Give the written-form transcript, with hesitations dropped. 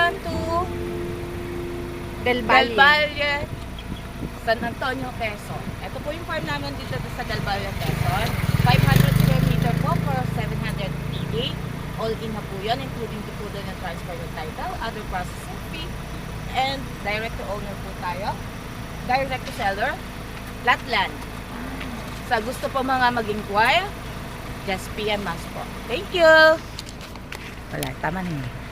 direction to Del Del Valle. Valle, San Antonio, Quezon. Ito po yung farm namin dito sa Del Valle, Quezon. 500 square meter po for 780. All in na po yun, including the food and transfer ng title, other processing fee, and direct to owner po tayo. Direct to seller, flat land. Sa gusto po mga mag-inquire, just PM us po. Thank you! Wala, tama na yun.